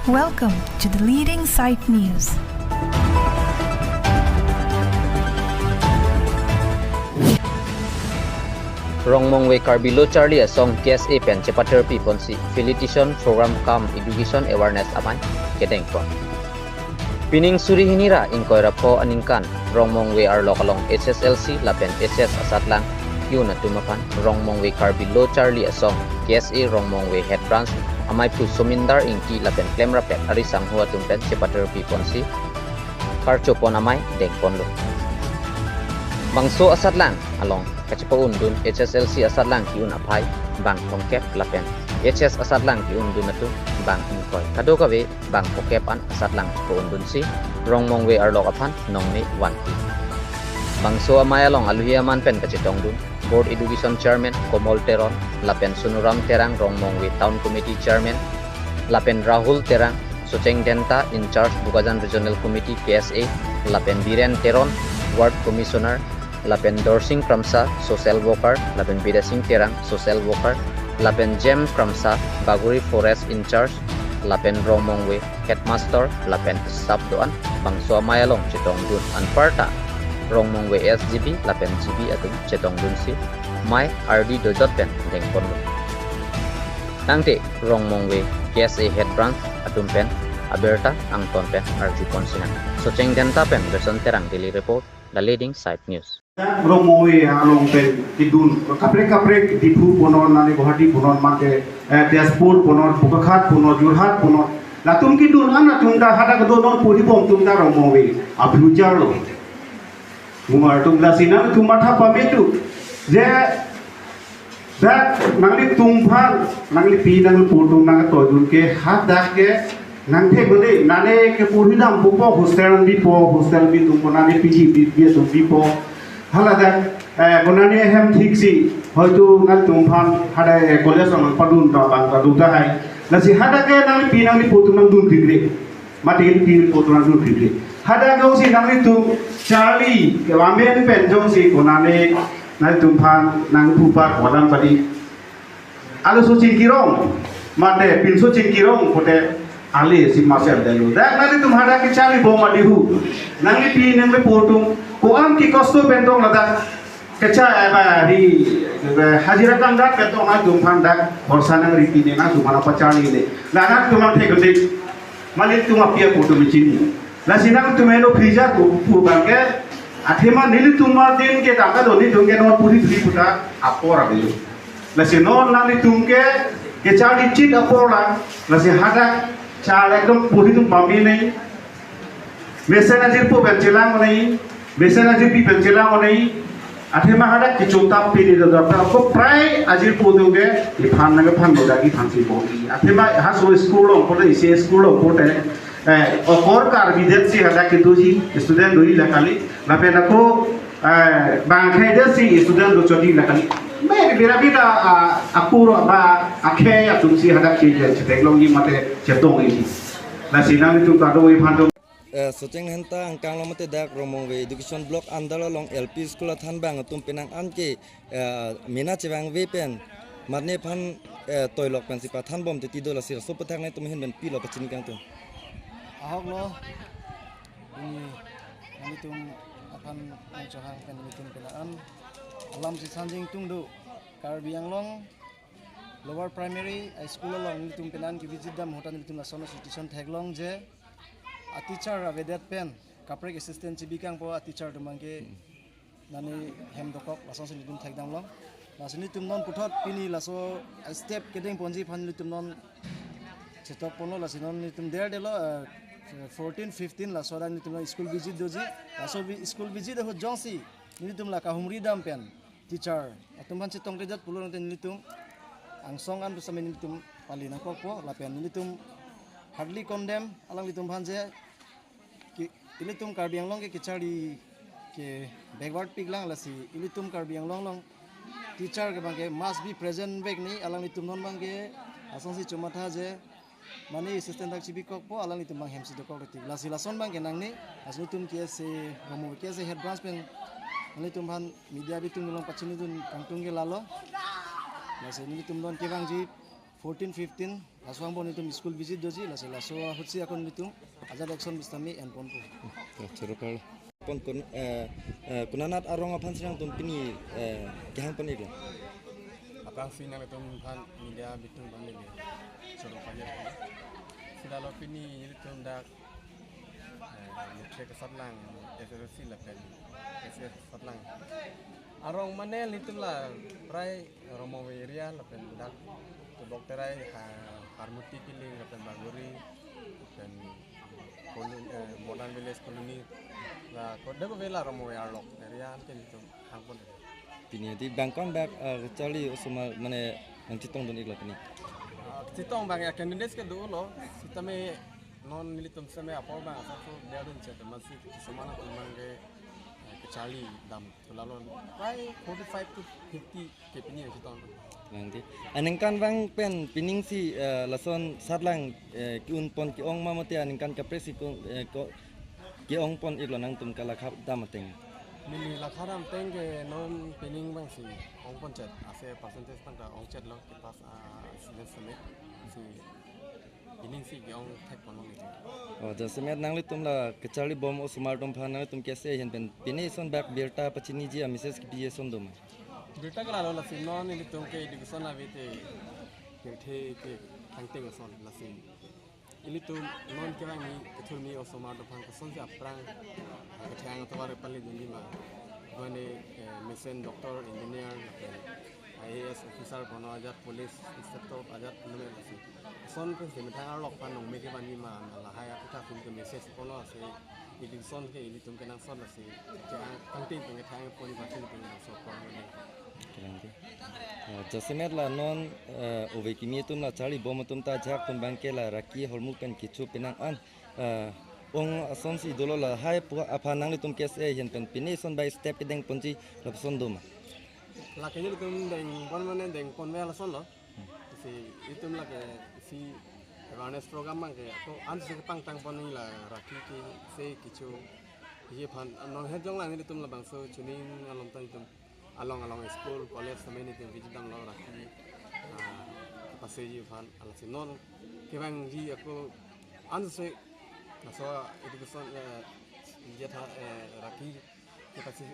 Welcome to the Leading Site News. Rongmong we Carbilo Charlie Song KSA pen cepater piponsi Felicitation Program Kam Education Awareness amai kedeng po. Pining suri hinira ingkoy rapo aningkan Rongmong we ar lokalong SSLC lapen SS asatlang yun na tumapan Rongmong we Carbilo Charlie Song KSA Rongmong we Head Branch amai pu sumindar ingki lapen klem rapet arisang huwa tumpen cepater piponsi karchopon amai deng ponlo. Bangso asatlang along kacipaun dun HSLC asatlang kiun apai bang pongkep lapen HS asatlang kiun dun atu bang ingkoy kado kawe bang pokepan asatlang cipaun dun si Rongmong we arlok apan nongme 1P bangso amay along aluhiaman pen kacitong dun Board Education Chairman Komol Teron lapen Sunuram Terang Rongmong we Town Committee Chairman lapen Rahul Terang Sucheng Denta in charge Bukazan Regional Committee KSA lapen Biren Teron Ward Commissioner lapen Dorsing Kramsa Social Worker lapen Bidasing Terang Social Worker lapen Jem Kramsa Baguri Forest in charge lapen Rongmong we Headmaster lapen Staff doan bangso mayalong citong dun anparta Rongmong we SGB lapen GB atung citong dun si Mai RD dojot pen deng ponlo tangte Rongmong we KSA Head Branch atung pen Aberta Angton pen RG Ponsinan Socheng Denta pen Gerson Terang Daily Report The Leading Site News. Rongmong we along pen tidun kaprek di pu ponon nani Guwahati ponon mate Diaspur ponon Bukakhat ponon Jurhat ponon latum kidun ana tumda hada kedonon pudi bom tumda Rongmong we abhujar lo mumar tumda sinan tumatha pametu je dak nangli tumphan nangli pi nang putung nang toyun ke hat dak ke nang the bole nane ke purhidam bupo hostel bi tumpo nane piji bi tum bi po halada konane hem thik si hoytu ngal tumphan hada college on padun ta bang ta duta hai lasi hada ke nang pi nang putung nang dun thikre mati pi putung nang dun thikre hada gong si nang tu Charlie ke wamen pen jong si konane nang tumphan nang pupa kodam padi alu so cingkirong mate pin so cingkirong pote Ali si Marcel Delu. Dah nanti tumhara ke Charlie boma dihu. Nanti pi nang le portung. Ko am ki kosto bentong lada. Keca apa di hajira tangga bentong na tumhan dak horsanang riti ne na tumhara pa Charlie ne. Lana tumhan the gede. Malik tumha pia portu micini. La sinang tumeno freezer ko purban ke athema nili tumha din ke tangga doni dunge no puri thri puta apora belu. La sinon nanti tumke ke Charlie chit apora la si hada चाल एकदम पूरी तुम पामी नहीं बेसन अजीर पो बेंचेलांग नहीं बेसन अजीर भी बेंचेलांग नहीं आठे महारा किचोता पीने जो दरता आपको प्राय अजीर पो दोगे ये फान नगे फान बोला की फांसी बोली आठे मा हाँ सो स्कूलों कोटे इसे स्कूलों कोटे और कार विदेश से हटा के दो जी स्टूडेंट दो ही लकाली लापे नको बांखे जैसी स्टूडेंट दो चोटी लकाली मैं बिना बिना अपूर्व बा आखे या तुमसी हदा की टेक्नोलॉजी मते चेतों इसी नसीना में तुम काटो ये फांटो Socheng henta angkang lo mate dak Rongmong we education block andalo long LP school than bang tum penang anke mina chewang we pen marne phan toilok pen sipa than bom te tido la sir so pathak nai tum hen ben pi lo pachini kang tu ahok lo ini tum akan mencohang pen tum penaan alam si sanjing tungdu Karbi Anglong lower primary school long nitum penan ki visit dam hotan nitum la sono situation thaglong je a teacher avedat pen kaprek assistant cibikang po a teacher dumangke nani hem dokok lason se nitum thagdam long lasuni tum non puthot pini laso step kedeng ponji phan nitum non chetok pono lasinon nitum der delo 14 15 laso dan nitum school visit doji laso school visit ho jongsi nitum la ka humri dam pen teacher atumban citong rejat pulun ten nitum angsong an bersama nitum palina kopo lapen nitum hardly condemn alang nitum bhanje ilitum Karbi Anglong ke kichari ke backward piglang lasi ilitum Karbi Anglong long teacher ke bangke must be present back ni alang nitum non bangke asong si chumatha je mani assistant dak chibi kokpo alang nitum bang hemsi dokok ti lasi lason bangke nang ni asnitum ke se homo ke se head branch pen Ini tumhan media bitung nulong pacini tun kangtung ke lalo. Nasi ini tumdon kebang ji 14-15 laswang pon itu school visit doji laswa hutsi akon itu azad action bistami and pon po. Cerukal. Pon kunanat arong apan siang tum pini kehang pon itu. Apang sinang itu kan media bitung bani ni. Suruh kaje. Sudah lo pini itu dak cek satlang SSC lapen. SS satlang. Arong manel itu lah prai romo area lapen dak tu dokter ai harmuti kiling lapen baguri dan modern village koloni la kodde ko vela romo arlok area ken itu hangpon. Pini di bangkon bak cali usuma mane ang citong don igla pini. Citong bang ya candidates ke dulu sisteme non militum sisteme apa bang satu dia dun cete masih semana tumange kecali dam lalu by 45 to 50 ke pini citong. Nanti anengkan bang pen pining si lason sadlang kiun pon ki ong mamate anengkan kapresi ko ki ong pon igla nang tum kala khap damateng. Mili lakaram tenge non pening bang si ong poncet ase percentage tangka ong chat lo kipas season summit si ining si ong tek kono ni. Oh jasemet nang litum la kecali bom usmar dom phana tum kese hen pen pini son back berta pachini ji mises ki biye son dom. Berita kalau la si non ini tum ke education la vite ke tangteng son la si ini tuh non kira ni ketul mi osomar do pang keson siap perang ketiang atau wari paling jadi mah gone mesin doktor engineer IAS officer kono ajat polis inspektor ajat nume lasi son ke sementara lok panong meke bani mah lah haya kita pun ke meses kono ase ini son ke ini tuh kenang son lasi ketiang tangting ketiang poli batin pun so kono ni. Jasemet la non ove kimi tum la chali bom tum ta jak tum bangke la raki holmu pen kichu penang an ong ason si dolo la hai pu apanang tum kes hen pen pini son by step deng ponji la son doma La kayaknya tum deng pon mana deng pon mela son lo si itu la ke si awareness program mang ke to an se pang tang pon ni la raki ki se kichu ye pan non he jong la ni tum la bang so chuning alom tan tum along school college sampai ni visit dam lo raki pasai ji fan ala sinon kebang ji aku anse naso education jeta raki ke pasai